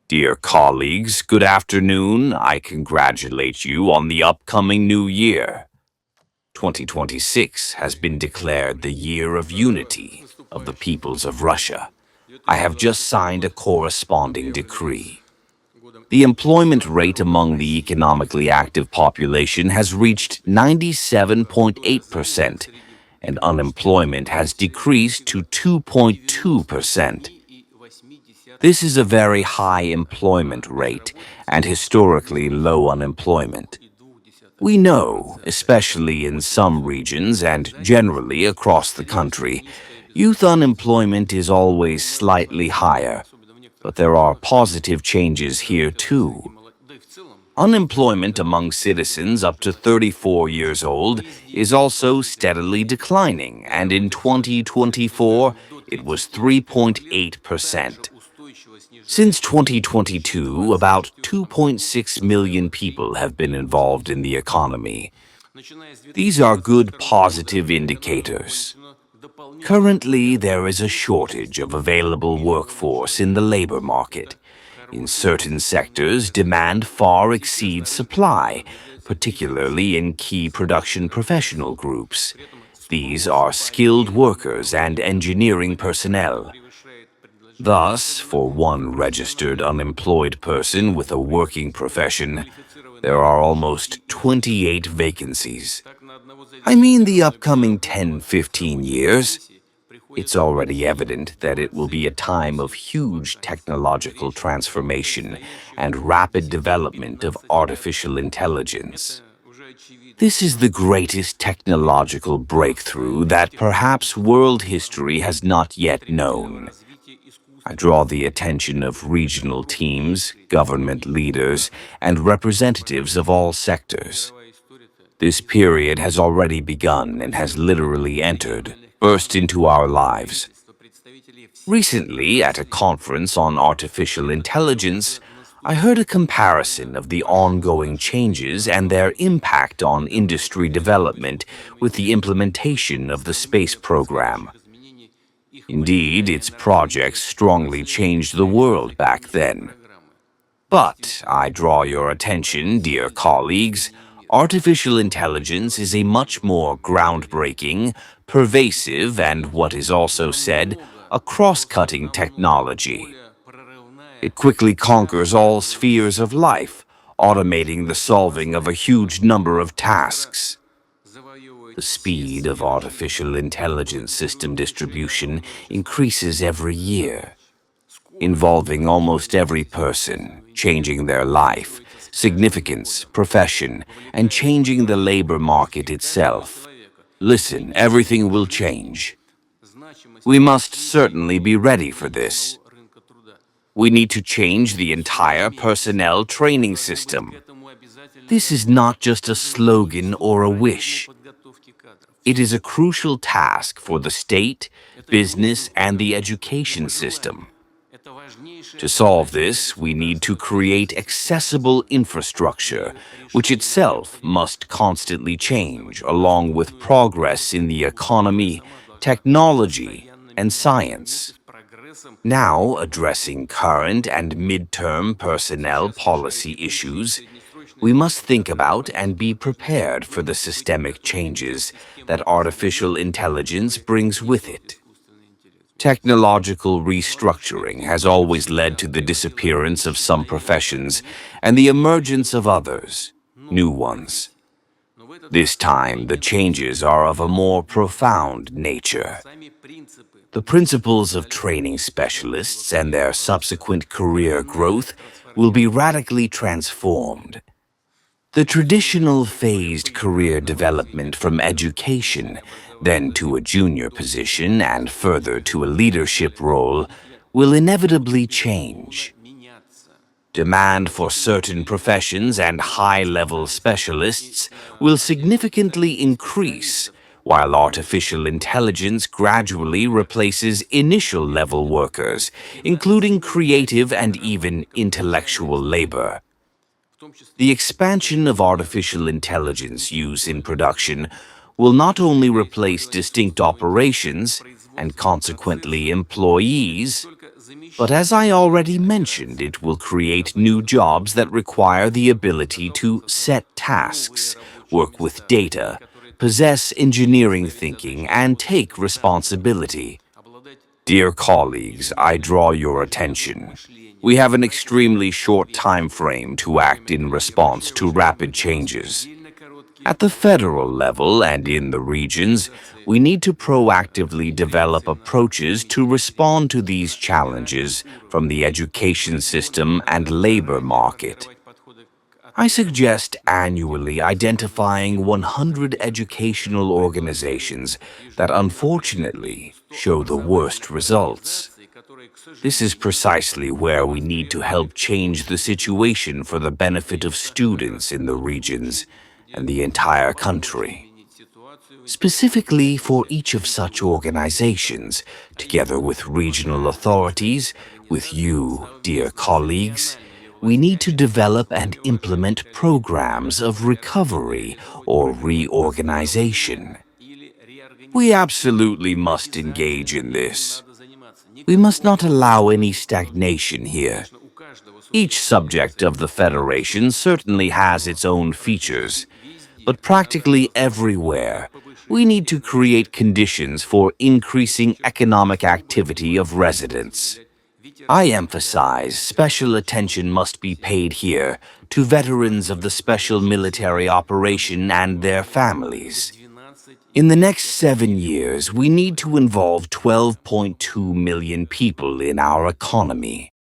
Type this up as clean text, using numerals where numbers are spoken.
Dear colleagues, good afternoon. I congratulate you on the upcoming new year. 2026 has been declared the year of unity of the peoples of Russia. I have just signed a corresponding decree. The employment rate among the economically active population has reached 97.8%, and unemployment has decreased to 2.2%. This is a very high employment rate and historically low unemployment. We know, especially in some regions and generally across the country, youth unemployment is always slightly higher, but there are positive changes here too. Unemployment among citizens up to 34 years old is also steadily declining, and in 2024 it was 3.8%. Since 2022, about 2.6 million people have been involved in the economy. These are good positive indicators. Currently, there is a shortage of available workforce in the labor market. In certain sectors, demand far exceeds supply, particularly in key production professional groups. These are skilled workers and engineering personnel. Thus, for one registered unemployed person with a working profession, there are almost 28 vacancies. I mean the upcoming 10-15 years. It's already evident that it will be a time of huge technological transformation and rapid development of artificial intelligence. This is the greatest technological breakthrough that perhaps world history has not yet known. I draw the attention of regional teams, government leaders, and representatives of all sectors. This period has already begun and has literally burst into our lives. Recently, at a conference on artificial intelligence, I heard a comparison of the ongoing changes and their impact on industry development with the implementation of the space program. Indeed, its projects strongly changed the world back then. But I draw your attention, dear colleagues, artificial intelligence is a much more groundbreaking, pervasive, and what is also said, a cross-cutting technology. It quickly conquers all spheres of life, automating the solving of a huge number of tasks. The speed of artificial intelligence system distribution increases every year, involving almost every person, changing their life, significance, profession, and changing the labor market itself. Listen, everything will change. We must certainly be ready for this. We need to change the entire personnel training system. This is not just a slogan or a wish. It is a crucial task for the state, business, and the education system. To solve this, we need to create accessible infrastructure, which itself must constantly change along with progress in the economy, technology, and science. Now, addressing current and mid-term personnel policy issues, we must think about and be prepared for the systemic changes that artificial intelligence brings with it. Technological restructuring has always led to the disappearance of some professions and the emergence of others, new ones. This time, the changes are of a more profound nature. The principles of training specialists and their subsequent career growth will be radically transformed. The traditional phased career development from education, then to a junior position and further to a leadership role, will inevitably change. Demand for certain professions and high-level specialists will significantly increase, while artificial intelligence gradually replaces initial-level workers, including creative and even intellectual labor. The expansion of artificial intelligence use in production will not only replace distinct operations and consequently employees, But as I already mentioned, it will create new jobs that require the ability to set tasks, work with data, possess engineering thinking, and take responsibility. Dear colleagues, I draw your attention. We have an extremely short time frame to act in response to rapid changes. At the federal level and in the regions, we need to proactively develop approaches to respond to these challenges from the education system and labor market. I suggest annually identifying 100 educational organizations that unfortunately show the worst results. This is precisely where we need to help change the situation for the benefit of students in the regions and the entire country. Specifically for each of such organizations, together with regional authorities, with you, dear colleagues, we need to develop and implement programs of recovery or reorganization. We absolutely must engage in this. We must not allow any stagnation here. Each subject of the Federation certainly has its own features, but practically everywhere, we need to create conditions for increasing economic activity of residents. I emphasize special attention must be paid here to veterans of the special military operation and their families. In the next 7 years, we need to involve 12.2 million people in our economy.